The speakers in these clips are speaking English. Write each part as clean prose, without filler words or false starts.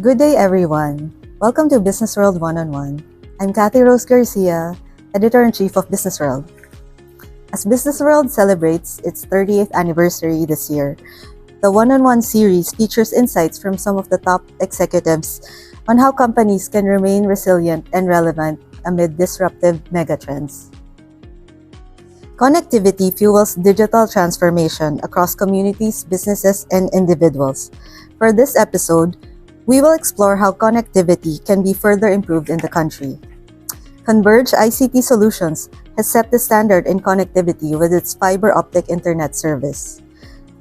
Good day, everyone. Welcome to Business World One-on-One. I'm Cathy Garcia, Editor-in-Chief of Business World. As Business World celebrates its 30th anniversary this year, the One-on-One series features insights from some of the top executives on how companies can remain resilient and relevant amid disruptive megatrends. Connectivity fuels digital transformation across communities, businesses, and individuals. For this episode, we will explore how connectivity can be further improved in the country. Converge ICT Solutions has set the standard in connectivity with its fiber optic internet service.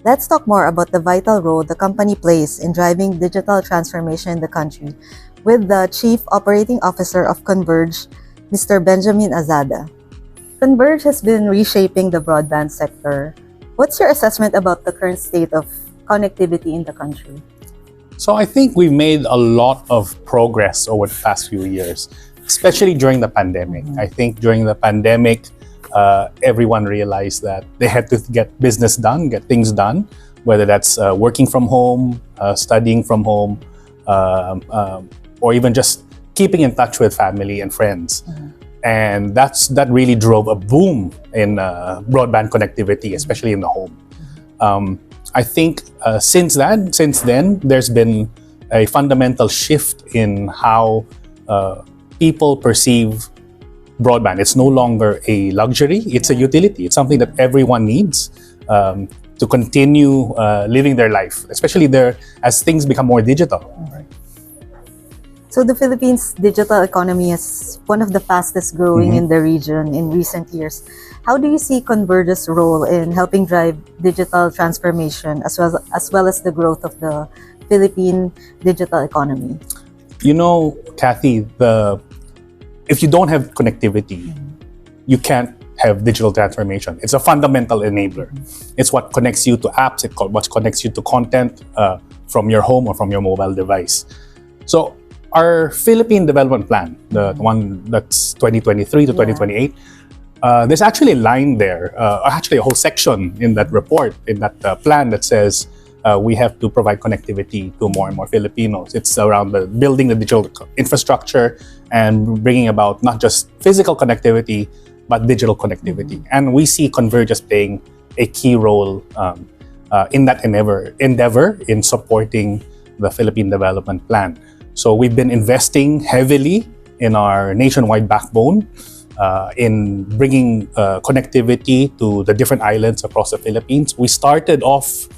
Let's talk more about the vital role the company plays in driving digital transformation in the country with the Chief Operating Officer of Converge, Mr. Benjamin Azada. Converge has been reshaping the broadband sector. What's your assessment about the current state of connectivity in the country? So I think we've made a lot of progress over the past few years, especially during the pandemic. I think during the pandemic, everyone realized that they had to get business done, get things done, whether that's working from home, studying from home, or even just keeping in touch with family and friends. And that really drove a boom in broadband connectivity, especially in the home. I think since then, there's been a fundamental shift in how people perceive broadband. It's no longer a luxury, it's a utility. It's something that everyone needs to continue living their life, especially as things become more digital. Right? So the Philippines' digital economy is one of the fastest growing in the region in recent years. How do you see Converge's role in helping drive digital transformation as well as the growth of the Philippine digital economy? You know, Cathy, if you don't have connectivity, you can't have digital transformation. It's a fundamental enabler. It's what connects you to apps, it's what connects you to content from your home or from your mobile device. So our Philippine Development Plan, the one that's 2023 to 2028, there's actually a line there, actually a whole section in that report, in that plan that says we have to provide connectivity to more and more Filipinos. It's around building the digital infrastructure and bringing about not just physical connectivity, but digital connectivity. And we see Converge as playing a key role in that endeavor in supporting the Philippine Development Plan. So we've been investing heavily in our nationwide backbone, in bringing connectivity to the different islands across the Philippines. We started off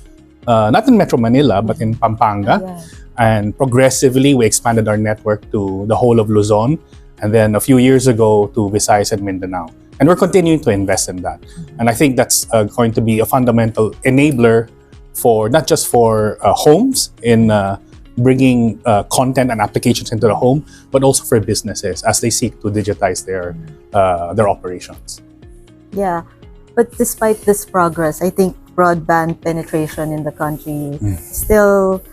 not in Metro Manila, but in Pampanga. And progressively, we expanded our network to the whole of Luzon. And then a few years ago to Visayas and Mindanao. And we're continuing to invest in that. And I think that's going to be a fundamental enabler for not just for homes in bringing content and applications into the home, but also for businesses as they seek to digitize their operations. Yeah, but despite this progress, I think broadband penetration in the country is still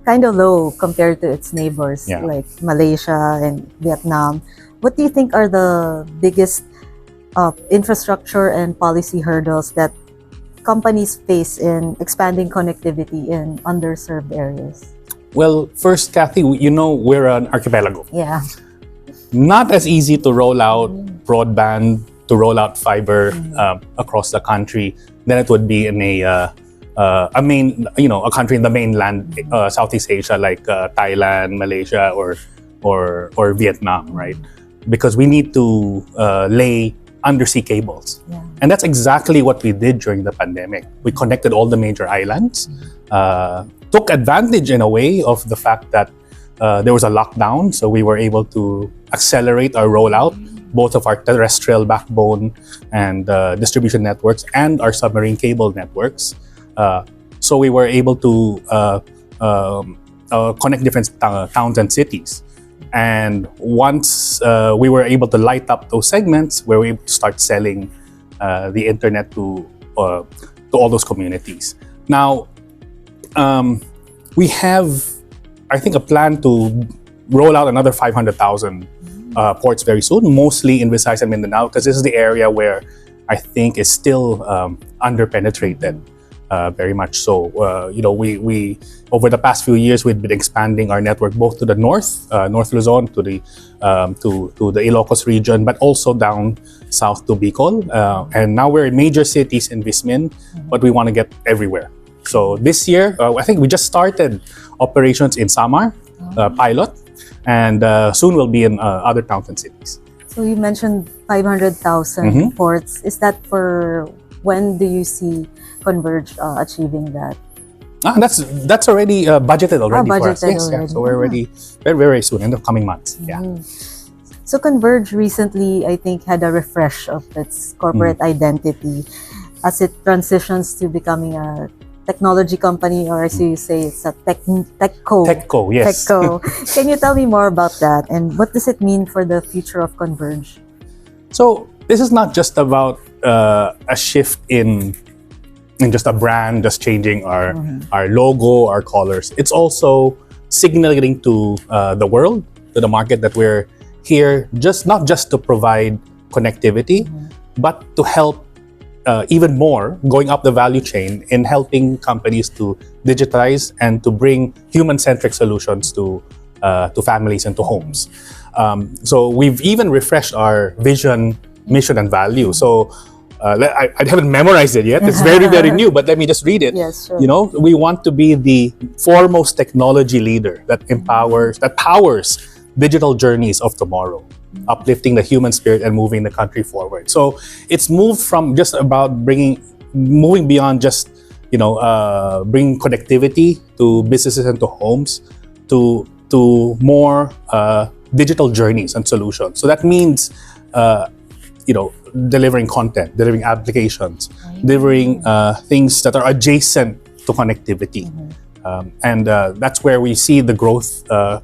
kind of low compared to its neighbors like Malaysia and Vietnam. What do you think are the biggest infrastructure and policy hurdles that companies face in expanding connectivity in underserved areas? Well, first, Cathy, you know we're an archipelago. Yeah. Not as easy to roll out broadband, to roll out fiber across the country than it would be in a country in the mainland, Southeast Asia, like Thailand, Malaysia, or Vietnam, right? Because we need to lay undersea cables. And that's exactly what we did during the pandemic. We connected all the major islands, took advantage in a way of the fact that there was a lockdown, so we were able to accelerate our rollout, both of our terrestrial backbone and distribution networks and our submarine cable networks. So we were able to connect different towns and cities. And once we were able to light up those segments, we were able to start selling the internet to all those communities. Now, we have, I think, a plan to roll out another 500,000 ports very soon, mostly in Visayas and Mindanao, because this is the area where I think is still under-penetrated. very much so. We over the past few years we've been expanding our network both to the north, North Luzon, to the Ilocos region, but also down south to Bicol. And now we're in major cities in Vismin, but we want to get everywhere. So this year, I think we just started operations in Samar, pilot, and soon we'll be in other towns and cities. So you mentioned 500,000 ports. Is that for when do you see Converge achieving that? That's already budgeted already for us. Yes, already. Yeah. So we're already very, very soon in the coming months. Yeah. So Converge recently, I think, had a refresh of its corporate identity as it transitions to becoming a technology company, or as you say, it's a techco. Techco, yes. Techco. Can you tell me more about that, and what does it mean for the future of Converge? So this is not just about a shift in just a brand, just changing our logo, our colors. It's also signaling to the world, to the market, that we're here not just to provide connectivity, but to help even more going up the value chain in helping companies to digitize and to bring human-centric solutions to families and to homes. So we've even refreshed our vision, mission, and value. So I haven't memorized it yet. It's very, very new, but let me just read it. Yes, sure. We want to be the foremost technology leader that powers digital journeys of tomorrow, uplifting the human spirit and moving the country forward. So it's moved from just about moving beyond just bringing connectivity to businesses and to homes, to more digital journeys and solutions. So that means delivering content, delivering applications, delivering things that are adjacent to connectivity. And that's where we see the growth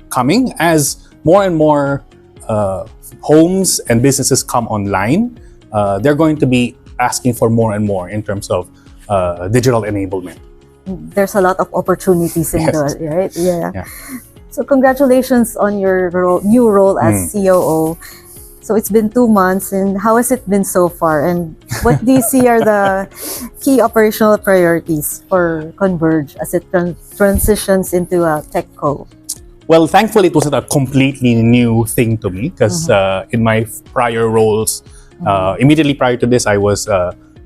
coming as more and more homes and businesses come online. They're going to be asking for more and more in terms of digital enablement. There's a lot of opportunities in Yes. there, right? Yeah. So congratulations on your new role as COO. So it's been 2 months, and how has it been so far? And what do you see are the key operational priorities for Converge as it transitions into a techco? Well, thankfully, it wasn't a completely new thing to me because in my prior roles, immediately prior to this, I was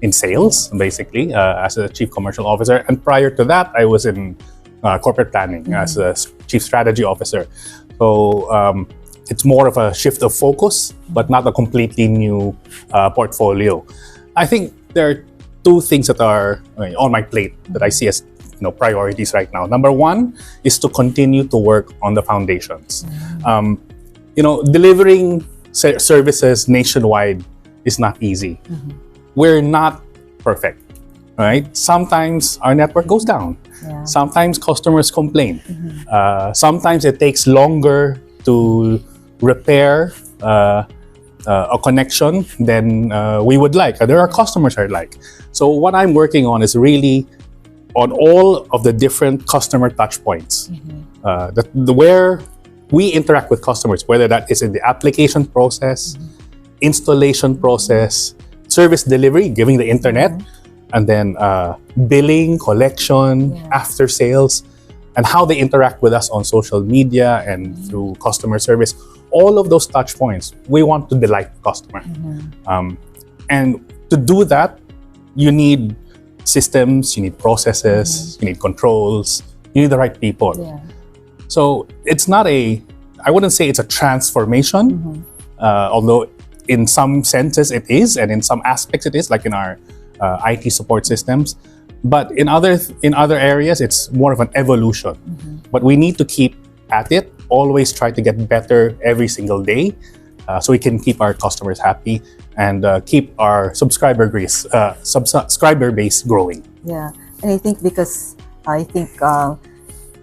in sales, basically, as a chief commercial officer. And prior to that, I was in corporate planning as a chief strategy officer. So it's more of a shift of focus, but not a completely new portfolio. I think there are 2 things that are on my plate that I see as priorities right now. Number 1 is to continue to work on the foundations. Delivering services nationwide is not easy. We're not perfect, right? Sometimes our network goes down. Sometimes customers complain. Sometimes it takes longer to repair a connection than we would like. There are customers are like. So what I'm working on is really on all of the different customer touch points, where we interact with customers, whether that is in the application process, installation process, service delivery, giving the internet, and then billing, collection, after sales, and how they interact with us on social media and through customer service. All of those touch points, we want to delight the customer. And to do that, you need systems, you need processes, you need controls, you need the right people. So it's not I wouldn't say it's a transformation, although in some senses it is, and in some aspects it is, like in our IT support systems. But in other areas, it's more of an evolution. But we need to keep at it, always try to get better every single day, so we can keep our customers happy and keep our subscriber base growing. Yeah, and I think because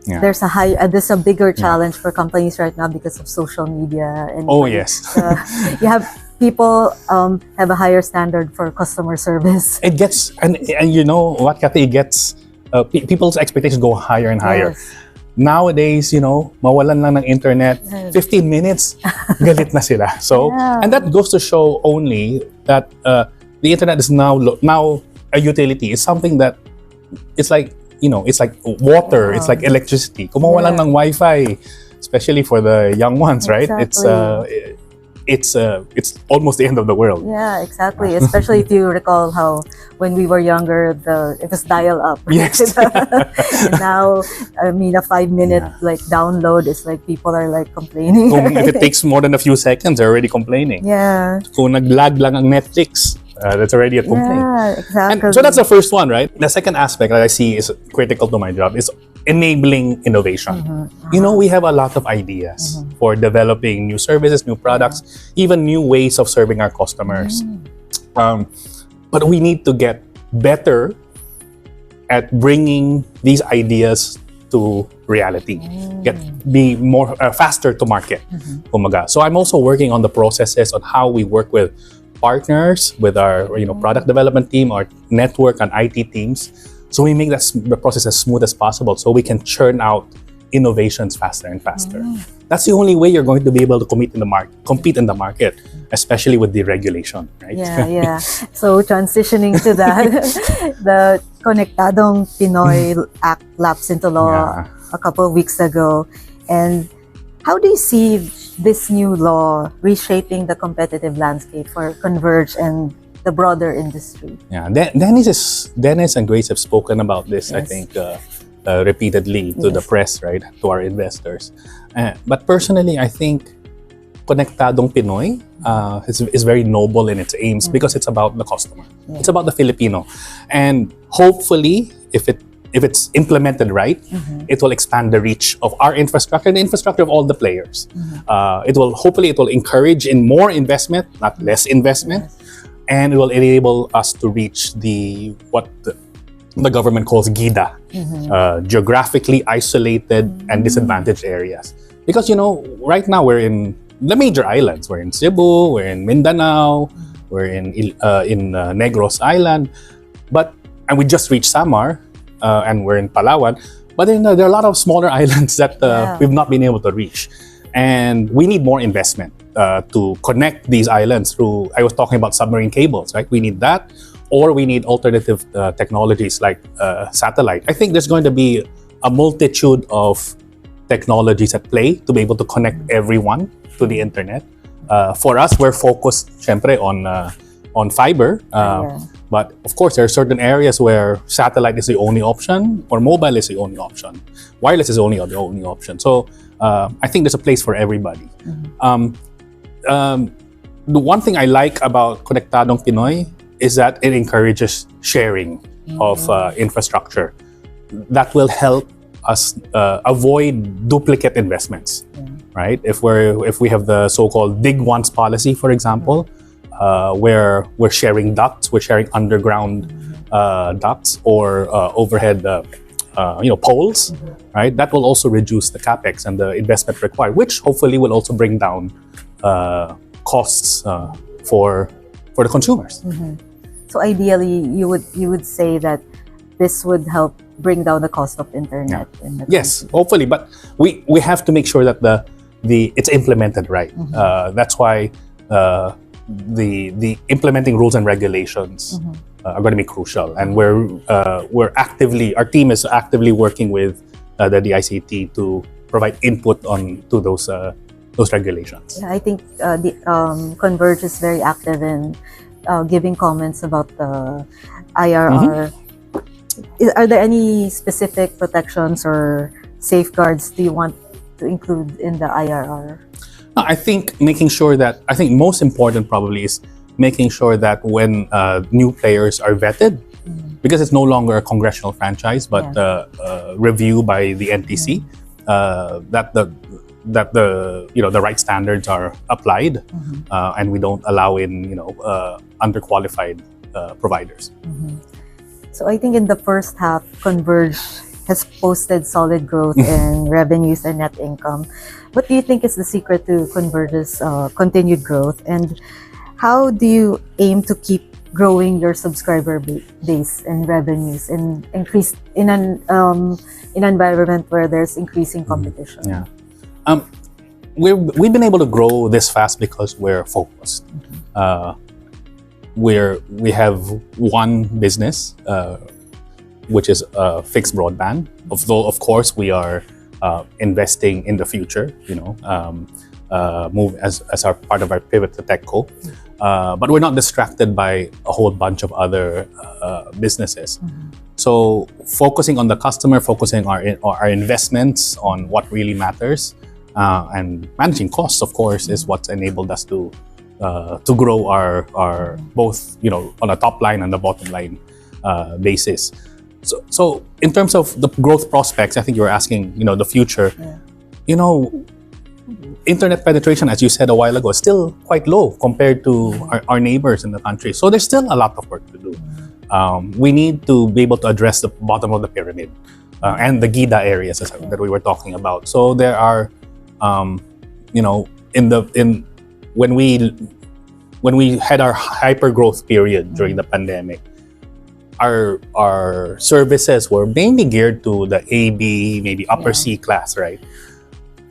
there's a bigger challenge for companies right now because of social media. And Yes. You have people have a higher standard for customer service. It gets, and you know what, Cathy, it gets, people's expectations go higher and higher. Nowadays, mawalan lang ng internet, 15 minutes, galit na sila. So, and that goes to show only that the internet is now a utility. It's something that it's like, it's like water, it's like electricity. Kung mawalan ng Wi-Fi, especially for the young ones, right? It's almost the end of the world. Yeah, exactly. Especially if you recall how when we were younger, it was dial up. Yes. Now, I mean, a 5-minute like download is like people are like complaining. If it takes more than a few seconds, they're already complaining. Yeah. Kung nag-lag lang ang Netflix, that's already a complaint. Yeah, exactly. And so that's the first one, right? The second aspect that I see is critical to my job is enabling innovation. We have a lot of ideas for developing new services, new products, even new ways of serving our customers. But we need to get better at bringing these ideas to reality, be more faster to market. So I'm also working on the processes on how we work with partners, with our product development team, our network and IT teams. So we make the process as smooth as possible so we can churn out innovations faster and faster. That's the only way you're going to be able to compete in the market, especially with the regulation, right? Yeah. So transitioning to that, the Konektadong Pinoy Act lapsed into law a couple of weeks ago. And how do you see this new law reshaping the competitive landscape for Converge and the broader industry? Yeah, Dennis and Grace have spoken about this, I think, repeatedly to the press, right, to our investors. But personally, I think Konektadong Pinoy is very noble in its aims because it's about the customer. It's about the Filipino. And hopefully, if it's implemented right, it will expand the reach of our infrastructure and the infrastructure of all the players. It will encourage in more investment, not less investment. And it will enable us to reach what the government calls GIDA, geographically isolated and disadvantaged areas. Because, right now we're in the major islands. We're in Cebu, we're in Mindanao, we're in Negros Island, and we just reached Samar, and we're in Palawan. But then there are a lot of smaller islands that we've not been able to reach. And we need more investment to connect these islands through, I was talking about submarine cables, right? We need that, or we need alternative technologies like satellite. I think there's going to be a multitude of technologies at play to be able to connect everyone to the internet. For us, we're focused, syempre, on fiber. But of course, there are certain areas where satellite is the only option, or mobile is the only option. Wireless is the only option. So I think there's a place for everybody. The one thing I like about Konektadong Pinoy is that it encourages sharing of infrastructure. That will help us avoid duplicate investments, right? If we have the so-called dig once policy, for example, where we're sharing ducts, we're sharing underground ducts or overhead poles, right? That will also reduce the capex and the investment required, which hopefully will also bring down costs for the consumers. So ideally, you would say that this would help bring down the cost of internet in the Yes, hopefully, but we have to make sure that it's implemented right. That's why the implementing rules and regulations are going to be crucial, and our team is actively working with the DICT to provide input to those regulations. Yeah, I think the Converge is very active in giving comments about the IRR. Are there any specific protections or safeguards do you want to include in the IRR? I think most important probably is making sure that when new players are vetted, because it's no longer a congressional franchise but review by the NTC, that the right standards are applied, and we don't allow in underqualified providers. So I think in the first half, Converge has posted solid growth in revenues and net income. What do you think is the secret to Converge's continued growth, and how do you aim to keep growing your subscriber base and revenues and increase in an environment where there's increasing competition? We've been able to grow this fast because we're focused. We have one business. which is fixed broadband. Although, of course, we are investing in the future, move as our part of our pivot to techco. But we're not distracted by a whole bunch of other businesses. So focusing on the customer, focusing our investments on what really matters, and managing costs, of course, is what's enabled us to grow our both on a top line and the bottom line basis. So in terms of the growth prospects, I think you were asking the future. Internet penetration, as you said a while ago, is still quite low compared to our neighbors in the country. So there's still a lot of work to do. We need to be able to address the bottom of the pyramid and the GIDA areas that we were talking about. So there are, when we had our hyper growth period during the pandemic, our services were mainly geared to the A, B, maybe upper C class, right?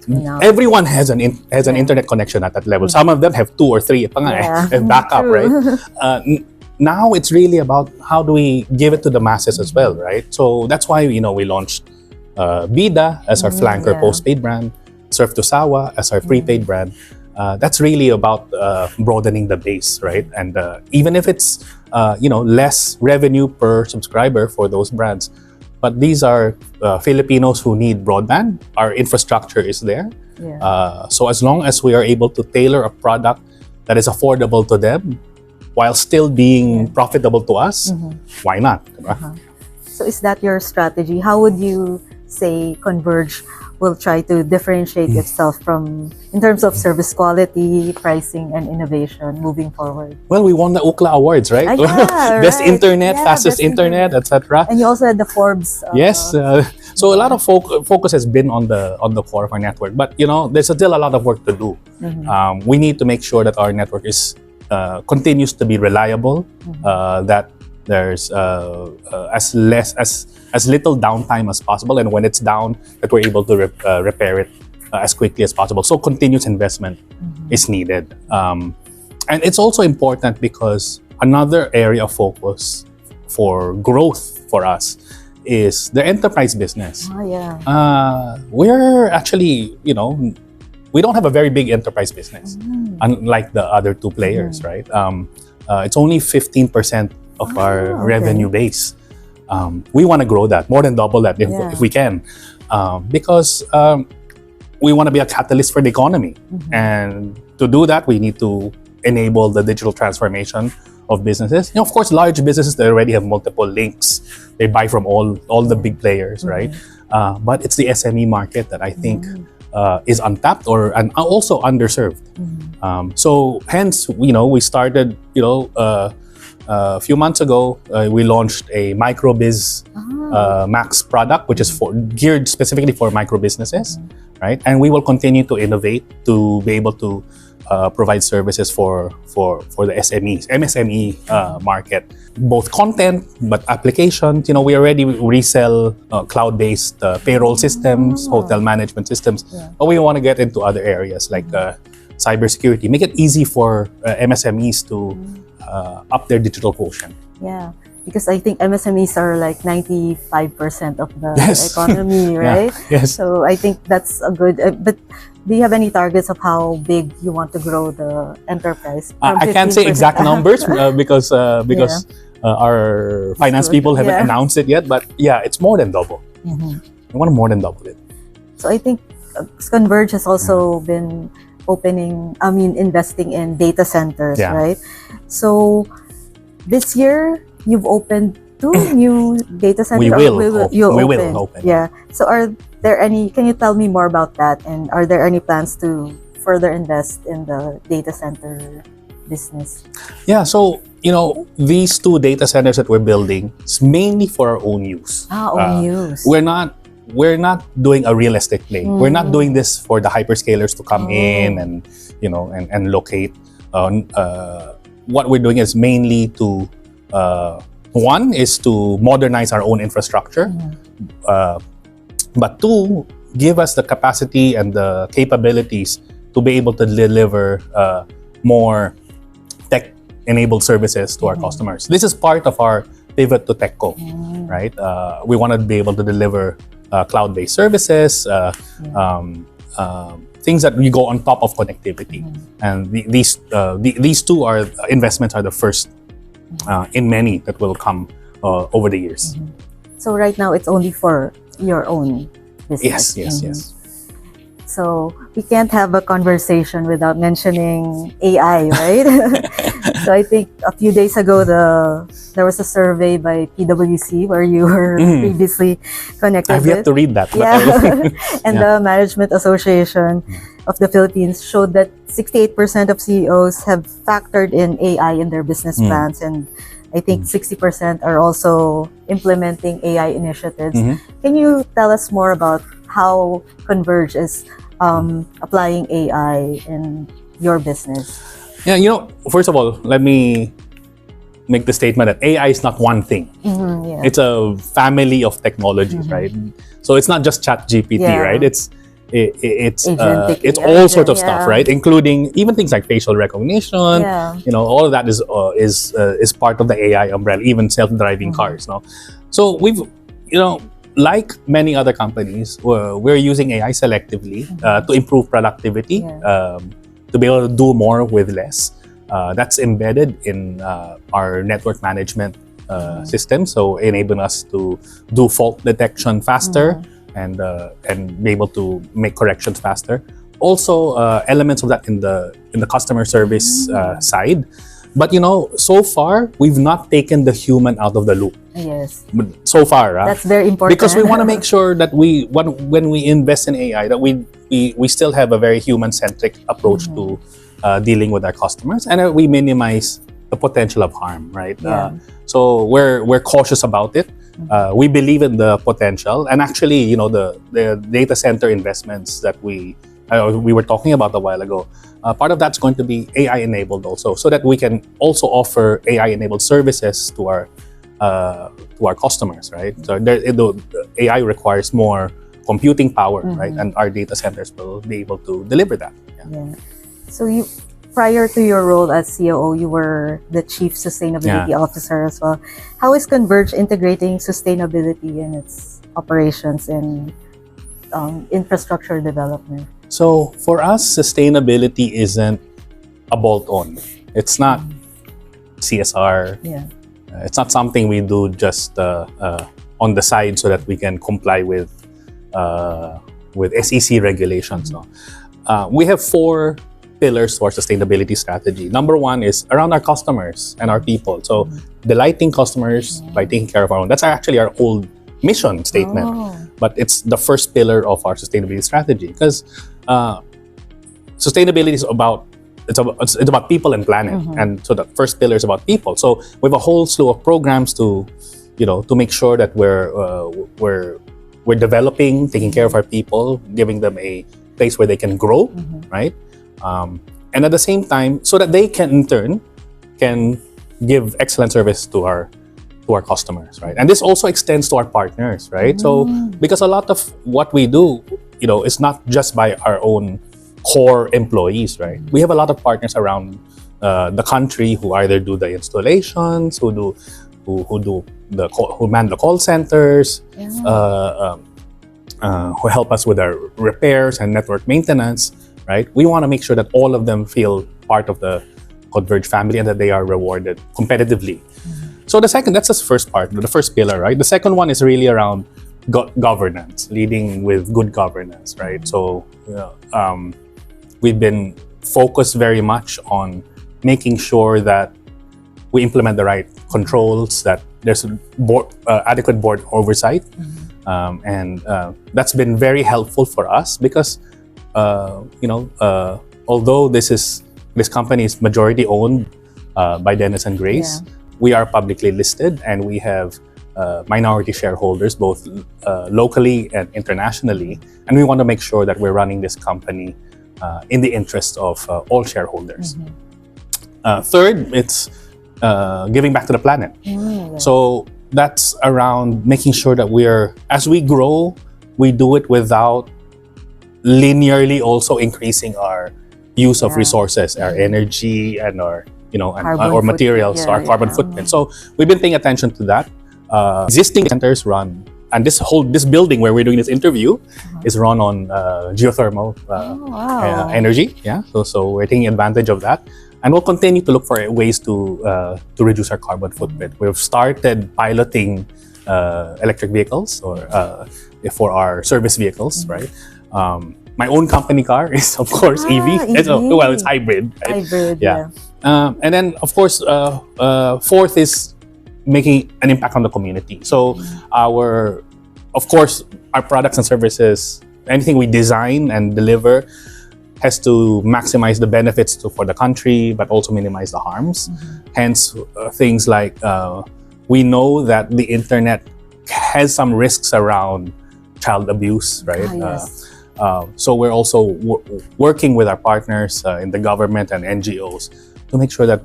No. Everyone has an internet connection at that level. Some of them have 2 or 3 and backup, right? Now it's really about how do we give it to the masses as well, right? So that's why we launched Bida as our flanker postpaid brand, Surf to Sawa as our prepaid brand. That's really about broadening the base, right? And even if it's less revenue per subscriber for those brands, but these are Filipinos who need broadband. Our infrastructure is there. So as long as we are able to tailor a product that is affordable to them while still being profitable to us, why not? So is that your strategy? How would you say Converge will try to differentiate itself in terms of service quality, pricing, and innovation moving forward? Well, we won the Ookla Awards, right? Best internet, fastest internet, etc. And you also had the Forbes. Yes. So a lot of focus has been on the core of our network, but there's still a lot of work to do. We need to make sure that our network is continues to be reliable, that there's as little downtime as possible, and when it's down, that we're able to repair it as quickly as possible. So continuous investment is needed. And it's also important because another area of focus for growth for us is the enterprise business. We're actually, we don't have a very big enterprise business, unlike the other 2 players, right? It's only 15% of our revenue base. We want to grow that, more than double that if we can, because we want to be a catalyst for the economy. And to do that, we need to enable the digital transformation of businesses. Of course, large businesses, they already have multiple links. They buy from all the big players, right? But it's the SME market that I think is untapped and also underserved. So hence, we started, a few months ago, we launched a microbiz Max product, which is geared specifically for micro businesses, right? And we will continue to innovate to be able to provide services for the MSME market, both content but applications. We already resell cloud-based payroll systems, hotel management systems, but we want to get into other areas like cybersecurity. Make it easy for MSMEs to up their digital quotient. Yeah, because I think MSMEs are like 95% of the economy, right? Yes. So I think that's a good. But do you have any targets of how big you want to grow the enterprise? I can't say exact numbers because our finance people haven't announced it yet. But it's more than double. We want to more than double it. So I think Converge has also been investing in data centers, right? So this year you've opened 2 new data centers. We will open. Yeah. So are there any? Can you tell me more about that? And are there any plans to further invest in the data center business? Yeah. So these 2 data centers that we're building is mainly for our own use. Own use. We're not doing a real estate play. We're not doing this for the hyperscalers to come in and and locate. What we're doing is mainly to one is to modernize our own infrastructure, but 2, give us the capacity and the capabilities to be able to deliver more tech-enabled services to our customers. This is part of our pivot to techco, right? We want to be able to deliver cloud-based services, things that we go on top of connectivity. And these two are investments are the first in many that will come over the years. So right now, it's only for your own business. Yes. So we can't have a conversation without mentioning AI, right? So I think a few days ago, there was a survey by PwC where you were previously connected I've with. yet to read that. But And the Management Association of the Philippines showed that 68% of CEOs have factored in AI in their business plans, and I think 60% are also implementing AI initiatives. Can you tell us more about how Converge is applying AI in your business? Yeah, first of all, let me make the statement that AI is not one thing. It's a family of technologies, right? So it's not just ChatGPT, right? It's all sorts of stuff, right? Including even things like facial recognition. All of that is part of the AI umbrella. Even self-driving cars. No, so we've like many other companies, we're using AI selectively to improve productivity, to be able to do more with less. That's embedded in our network management system, so enabling us to do fault detection faster and be able to make corrections faster. Also, elements of that in the customer service side. But so far we've not taken the human out of the loop. Yes. So far, that's very important because we want to make sure that when we invest in AI, that we still have a very human-centric approach to dealing with our customers, and we minimize the potential of harm, right? So we're cautious about it. We believe in the potential, and actually, the data center investments that we were talking about a while ago, part of that's going to be AI enabled also, so that we can also offer AI enabled services to our customers, right? So the AI requires more computing power, right? And our data centers will be able to deliver that. So prior to your role as COO, you were the Chief Sustainability Officer as well. How is Converge integrating sustainability in its operations and infrastructure development? So for us, sustainability isn't a bolt-on. It's not CSR. It's not something we do just on the side so that we can comply with SEC regulations. No? We have 4 pillars to our sustainability strategy. Number 1 is around our customers and our people. So delighting customers by taking care of our own. That's actually our old mission statement, but it's the first pillar of our sustainability strategy, because sustainability is about people and planet, and so the first pillar is about people. So we have a whole slew of programs to make sure that we're developing, taking care of our people, giving them a place where they can grow, right? And at the same time, so that they can in turn give excellent service to our customers, right? And this also extends to our partners, right? So because a lot of what we do, is not just by our own core employees, right? We have a lot of partners around the country who either do the installations, who man the call centers, who help us with our repairs and network maintenance, right? We want to make sure that all of them feel part of the Converge family and that they are rewarded competitively. So that's the first part, the first pillar, right? The second one is really around governance, leading with good governance, right? So we've been focused very much on making sure that we implement the right controls, that there's adequate board oversight, and that's been very helpful for us because although this company is majority owned by Dennis and Grace, we are publicly listed and we have minority shareholders both locally and internationally, and we want to make sure that we're running this company in the interest of all shareholders. Third, it's giving back to the planet. So that's around making sure that as we grow, we do it without linearly also increasing our use of resources, our energy and our or materials, our carbon footprint. So we've been paying attention to that. Existing centers run, and this building where we're doing this interview is run on geothermal energy. Yeah, so we're taking advantage of that, and we'll continue to look for ways to reduce our carbon footprint. We've started piloting electric vehicles for our service vehicles, right? My own company car is, of course, EV. It's hybrid. Right? Hybrid, yeah. And then, of course, fourth is making an impact on the community. So our products and services, anything we design and deliver has to maximize the benefits for the country, but also minimize the harms. Hence, things like we know that the internet has some risks around child abuse, right? Yes. So we're also working with our partners in the government and NGOs to make sure that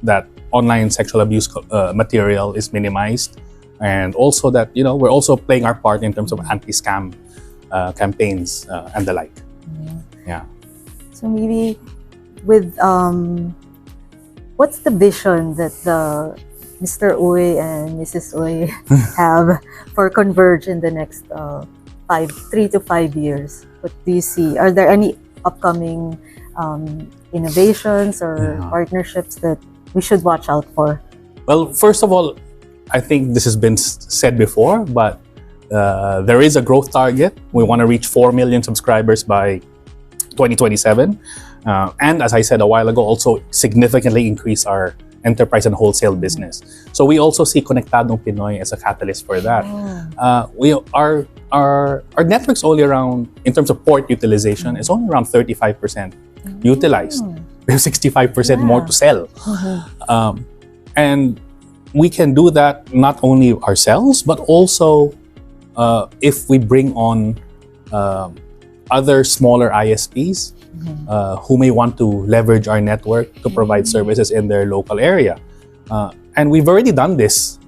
that online sexual abuse material is minimized, and also that we're also playing our part in terms of anti-scam campaigns and the like. Yeah. So maybe with what's the vision that the Mr. Uy and Mrs. Uy have for Converge in the next 3 to 5 years? What do you see? Are there any upcoming innovations or partnerships that we should watch out for? Well, first of all, I think this has been said before, but there is a growth target. We want to reach 4 million subscribers by 2027. And as I said a while ago, also significantly increase our enterprise and wholesale business. So we also see Konektadong Pinoy as a catalyst for that. Our network's only around, in terms of port utilization, is only around 35% utilized. We have 65% more to sell. And we can do that not only ourselves, but also if we bring on other smaller ISPs who may want to leverage our network to provide services in their local area. And we've already done this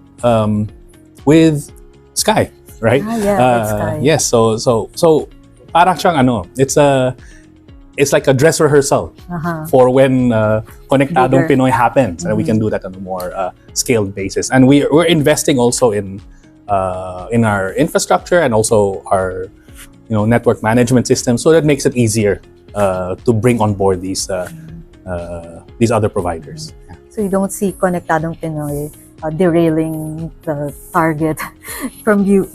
with Sky, right? With Sky. Yes, so parang siyang it's like a dress rehearsal for when Konektadong Pinoy happens, and we can do that on a more scaled basis. And we're investing also in our infrastructure and also our network management system, so that makes it easier to bring on board these other providers. Yeah. So you don't see Konektadong Pinoy derailing the target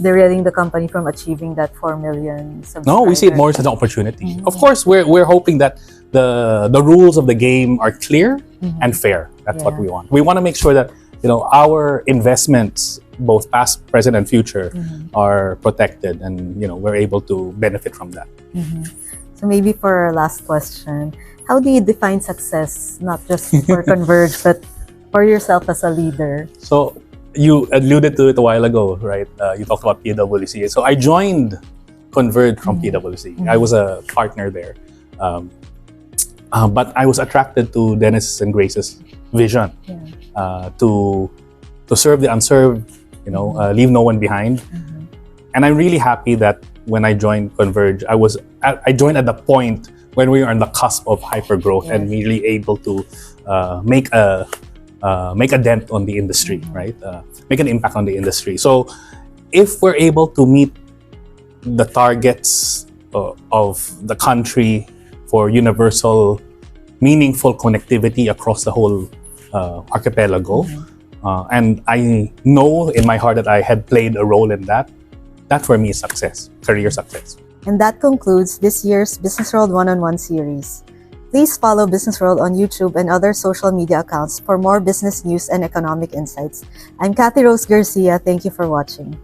derailing the company from achieving that 4 million subscribers? No, we see it more as an opportunity. Of course, we're hoping that the rules of the game are clear and fair. That's what we want. We want to make sure that our investments, both past, present, and future, are protected, and we're able to benefit from that. So maybe for our last question, how do you define success, not just for Converge, but for yourself as a leader? So you alluded to it a while ago, right? You talked about PwC. So I joined Converge from PwC. I was a partner there. But I was attracted to Dennis and Grace's vision to serve the unserved, leave no one behind. And I'm really happy that when I joined Converge, I joined at the point when we were on the cusp of hypergrowth and really able to make a dent on the industry, right? Make an impact on the industry. So if we're able to meet the targets of the country for universal, meaningful connectivity across the whole archipelago, and I know in my heart that I had played a role in that, that for me is success, career success. And that concludes this year's Business World One-on-One series. Please follow Business World on YouTube and other social media accounts for more business news and economic insights. I'm Cathy Rose Garcia. Thank you for watching.